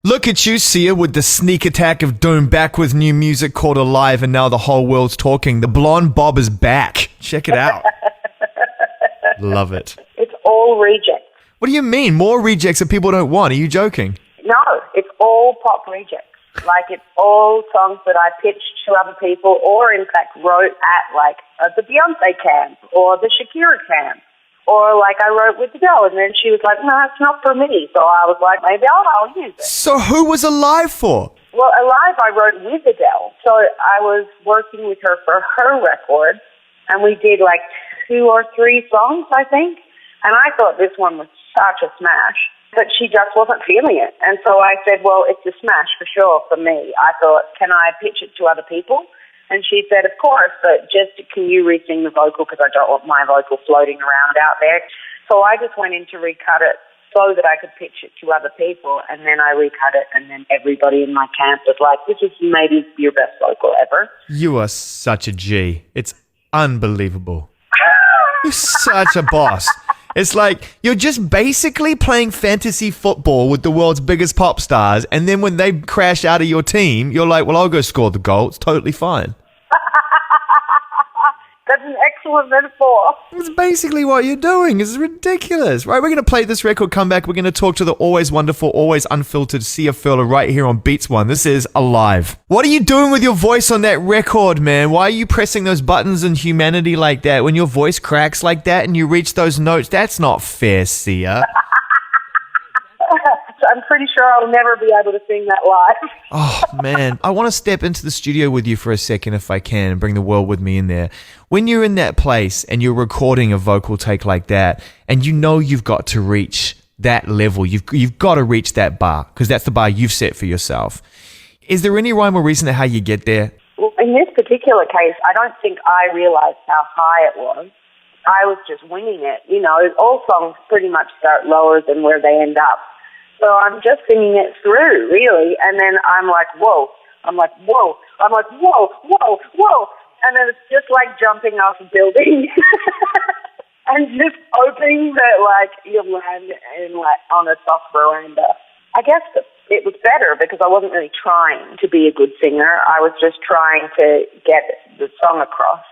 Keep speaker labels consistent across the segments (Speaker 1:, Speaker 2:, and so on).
Speaker 1: Look at you, Sia, with the sneak attack of doom, back with new music called Alive, and now the whole world's talking. The blonde bob is back. Check it out. Love it.
Speaker 2: It's all rejects.
Speaker 1: What do you mean? More rejects that people don't want? Are you joking?
Speaker 2: No, it's all pop rejects. Like, it's all songs that I pitched to other people or, in fact, wrote at, the Beyonce camp or the Shakira camp. Or, I wrote with Adele, and then she was like, no, it's not for me. So I was like, maybe I'll use it.
Speaker 1: So who was Alive for?
Speaker 2: Well, Alive I wrote with Adele. So I was working with her for her record, and we did, 2 or 3 songs, I think. And I thought this one was such a smash, but she just wasn't feeling it. And so I said, well, it's a smash for sure for me. I thought, can I pitch it to other people? And she said, of course, but just can you re-sing the vocal because I don't want my vocal floating around out there. So I just went in to recut it so that I could pitch it to other people, and then I recut it, and then everybody in my camp was like, this is maybe your best vocal ever.
Speaker 1: You are such a G. It's unbelievable. You're such a boss. It's like you're just basically playing fantasy football with the world's biggest pop stars, and then when they crash out of your team, you're like, well, I'll go score the goal. It's totally fine.
Speaker 2: That's an excellent metaphor.
Speaker 1: It's basically what you're doing. It's ridiculous. Right, we're going to play this record, come back. We're going to talk to the always wonderful, always unfiltered Sia Furler right here on Beats One. This is Alive. What are you doing with your voice on that record, man? Why are you pressing those buttons in Humanity like that? When your voice cracks like that and you reach those notes, that's not fair, Sia.
Speaker 2: I'm pretty sure I'll never be able to sing that live.
Speaker 1: Oh, man. I want to step into the studio with you for a second if I can and bring the world with me in there. When you're in that place and you're recording a vocal take like that and you know you've got to reach that level, you've got to reach that bar because that's the bar you've set for yourself. Is there any rhyme or reason to how you get there?
Speaker 2: Well, in this particular case, I don't think I realized how high it was. I was just winging it. You know, all songs pretty much start lower than where they end up. So I'm just singing it through, really, and then I'm like, whoa. I'm like, whoa. I'm like, whoa, whoa, whoa. And then it's just like jumping off a building and just hoping that, you'll land on a soft veranda. I guess it was better because I wasn't really trying to be a good singer. I was just trying to get the song across.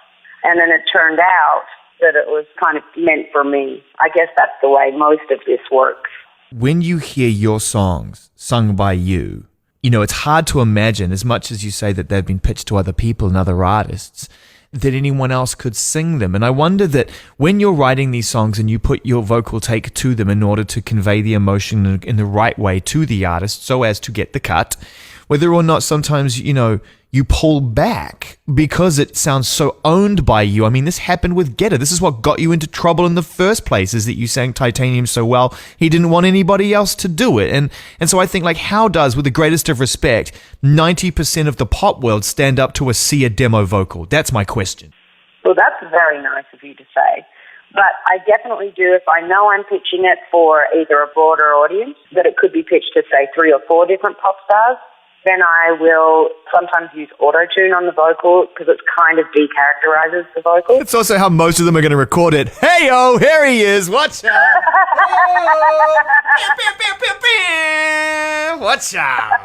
Speaker 2: And then it turned out that it was kind of meant for me. I guess that's the way most of this works.
Speaker 1: When you hear your songs sung by you, it's hard to imagine, as much as you say that they've been pitched to other people and other artists, that anyone else could sing them. And I wonder that when you're writing these songs and you put your vocal take to them in order to convey the emotion in the right way to the artist so as to get the cut, whether or not sometimes, you pull back because it sounds so owned by you. I mean, this happened with Getter. This is what got you into trouble in the first place, is that you sang Titanium so well, he didn't want anybody else to do it. And so I think, how does, with the greatest of respect, 90% of the pop world stand up to a Sia demo vocal? That's my question.
Speaker 2: Well, that's very nice of you to say. But I definitely do, if I know I'm pitching it for either a broader audience, that it could be pitched to, say, 3 or 4 different pop stars, then I will sometimes use auto-tune on the vocal because it kind of decharacterizes the vocal.
Speaker 1: It's also how most of them are going to record it. Hey-oh, here he is. Watch out. Watch out.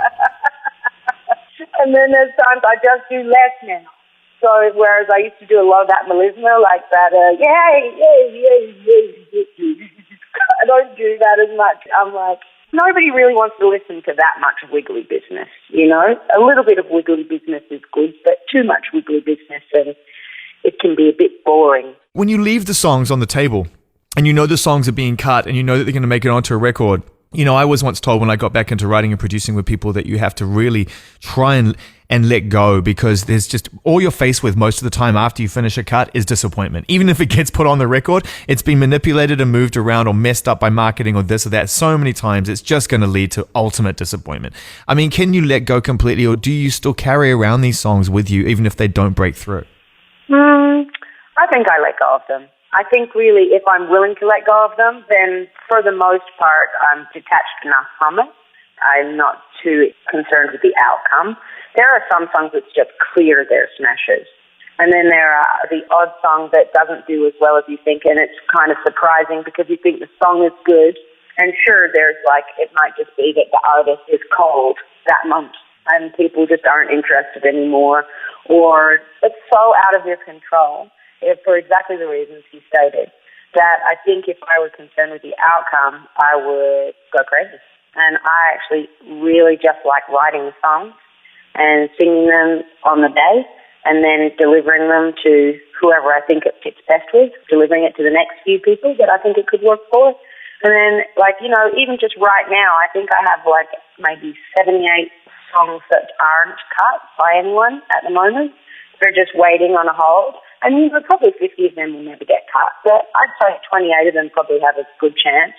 Speaker 2: And then there's times I just do less now. So whereas I used to do a lot of that melisma, like that, I don't do that as much. I'm like, nobody really wants to listen to that much wiggly business, A little bit of wiggly business is good, but too much wiggly business and it can be a bit boring.
Speaker 1: When you leave the songs on the table and the songs are being cut and that they're going to make it onto a record, I was once told when I got back into writing and producing with people that you have to really try and let go because there's just all you're faced with most of the time after you finish a cut is disappointment. Even if it gets put on the record, it's been manipulated and moved around or messed up by marketing or this or that so many times, it's just going to lead to ultimate disappointment. I mean, can you let go completely or do you still carry around these songs with you even if they don't break through?
Speaker 2: I think I let go of them. I think really if I'm willing to let go of them, then for the most part I'm detached enough from it. I'm not too concerned with the outcome. There are some songs that's just clear they're smashes. And then there are the odd song that doesn't do as well as you think, and it's kind of surprising because you think the song is good, And sure, there's like, it might just be that the artist is cold that month and people just aren't interested anymore, or it's so out of your control, for exactly the reasons he stated, that I think if I were concerned with the outcome, I would go crazy. And I actually really just like writing songs and singing them on the day and then delivering them to whoever I think it fits best with, delivering it to the next few people that I think it could work for. And then, like, you know, even just right now, I think I have like maybe 78 songs that aren't cut by anyone at the moment. They're just waiting on a hold. And you know, probably 50 of them will never get cut, but I'd say 28 of them probably have a good chance.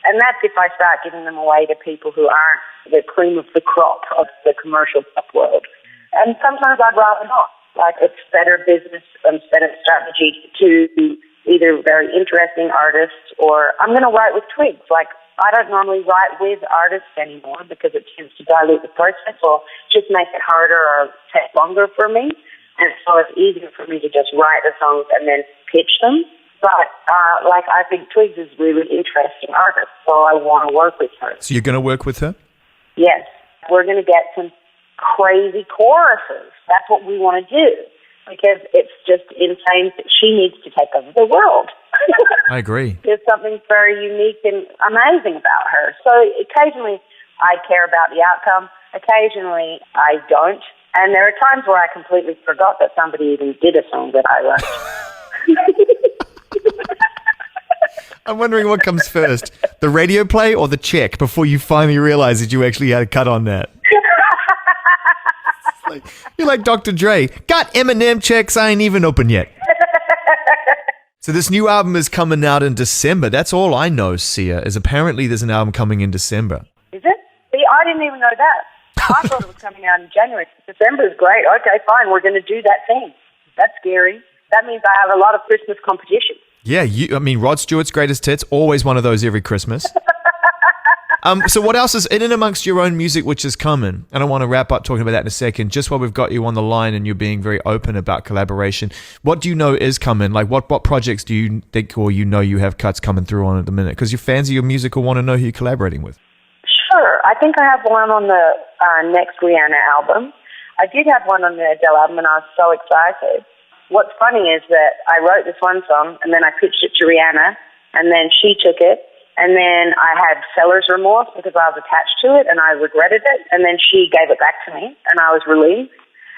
Speaker 2: And that's if I start giving them away to people who aren't the cream of the crop of the commercial pop world. And sometimes I'd rather not. Like, it's better business and better strategy to either very interesting artists or I'm going to write with twigs. Like, I don't normally write with artists anymore because it tends to dilute the process or just make it harder or take longer for me. And so it's easier for me to just write the songs and then pitch them. But, like, I think Twigs is really interesting artist, so I want to work with her.
Speaker 1: So you're going to work with her?
Speaker 2: Yes. We're going to get some crazy choruses. That's what we want to do because it's just insane that she needs to take over the world.
Speaker 1: I agree.
Speaker 2: There's something very unique and amazing about her. So occasionally I care about the outcome. Occasionally I don't. And there are times where I completely forgot that somebody even did a song that I wrote.
Speaker 1: I'm wondering what comes first, the radio play or the check before you finally realize that you actually had a cut on that. You're like Dr. Dre. Got Eminem checks, I ain't even open yet. So this new album is coming out in December. That's all I know, Sia, is apparently there's an album coming in December.
Speaker 2: Is it? See, I didn't even know that. I thought it was coming out in January. December is great. Okay, fine, we're going to do that thing. That's scary. That means I have a lot of Christmas competition.
Speaker 1: Yeah, I mean, Rod Stewart's Greatest Hits, always one of those every Christmas. So what else is in and amongst your own music which is coming? And I want to wrap up talking about that in a second. Just while we've got you on the line and you're being very open about collaboration, what do you know is coming? Like what projects do you think or you know you have cuts coming through on at the minute? Because your fans of your music will want to know who you're collaborating with.
Speaker 2: Sure. I think I have one on the next Rihanna album. I did have one on the Adele album and I was so excited. What's funny is that I wrote this one song and then I pitched it to Rihanna and then she took it. And then I had seller's remorse because I was attached to it and I regretted it. And then she gave it back to me and I was relieved.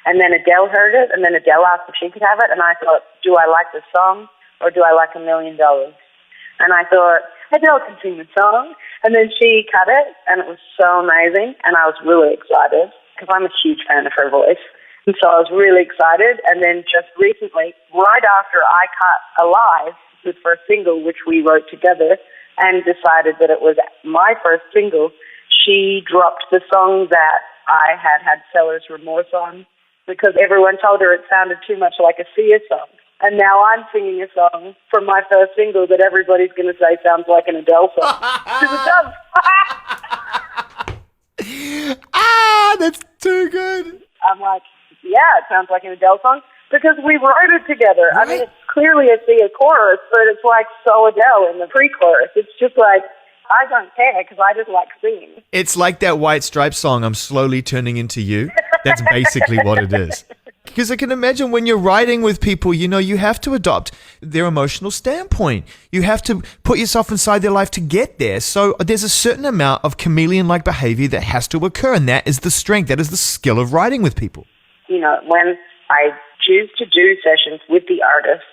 Speaker 2: And then Adele heard it and then Adele asked if she could have it. And I thought, do I like the song or do I like $1 million? And I thought, Adele can sing the song. And then she cut it and it was so amazing. And I was really excited because I'm a huge fan of her voice. And so I was really excited. And then just recently, right after I cut Alive, the first single, which we wrote together, and decided that it was my first single, she dropped the song that I had seller's remorse on because everyone told her it sounded too much like a Sia song. And now I'm singing a song from my first single that everybody's going to say sounds like an Adele song. Because it does.
Speaker 1: That's too good.
Speaker 2: I'm like, yeah, it sounds like an Adele song. Because we wrote it together. Right. I mean, it's clearly a Sia chorus, but it's like so Adele in the pre-chorus. It's just like, I don't care because I just like singing.
Speaker 1: It's like that White Stripes song, I'm slowly turning into you. That's basically what it is. Because I can imagine when you're writing with people, you know, you have to adopt their emotional standpoint. You have to put yourself inside their life to get there. So there's a certain amount of chameleon-like behavior that has to occur, and that is the strength. That is the skill of writing with people.
Speaker 2: You know, when I choose to do sessions with the artist,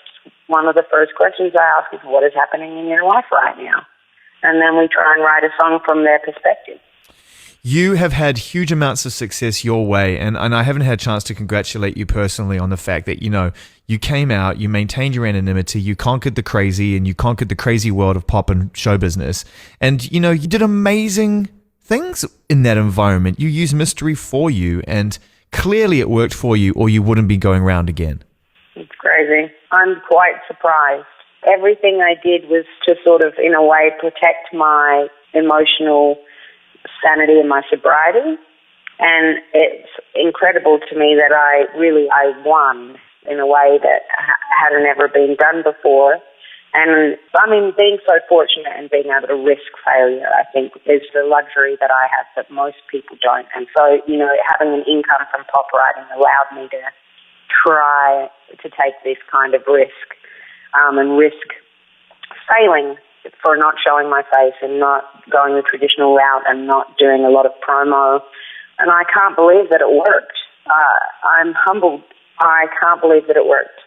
Speaker 2: one of the first questions I ask is, what is happening in your life right now? And then we try and write a song from their perspective.
Speaker 1: You have had huge amounts of success your way, and I haven't had a chance to congratulate you personally on the fact that, you know, you came out, you maintained your anonymity, you conquered the crazy, and you conquered the crazy world of pop and show business. And, you know, you did amazing things in that environment. You used mystery for you, and clearly it worked for you, or you wouldn't be going round again.
Speaker 2: It's crazy. I'm quite surprised. Everything I did was to sort of, in a way, protect my emotional sanity and my sobriety. And it's incredible to me that I won in a way that hadn't ever been done before. And, I mean, being so fortunate and being able to risk failure, I think, is the luxury that I have that most people don't. And so, you know, having an income from pop writing allowed me to try to take this kind of risk and risk failing for not showing my face and not going the traditional route and not doing a lot of promo. And I can't believe that it worked. I'm humbled. I can't believe that it worked.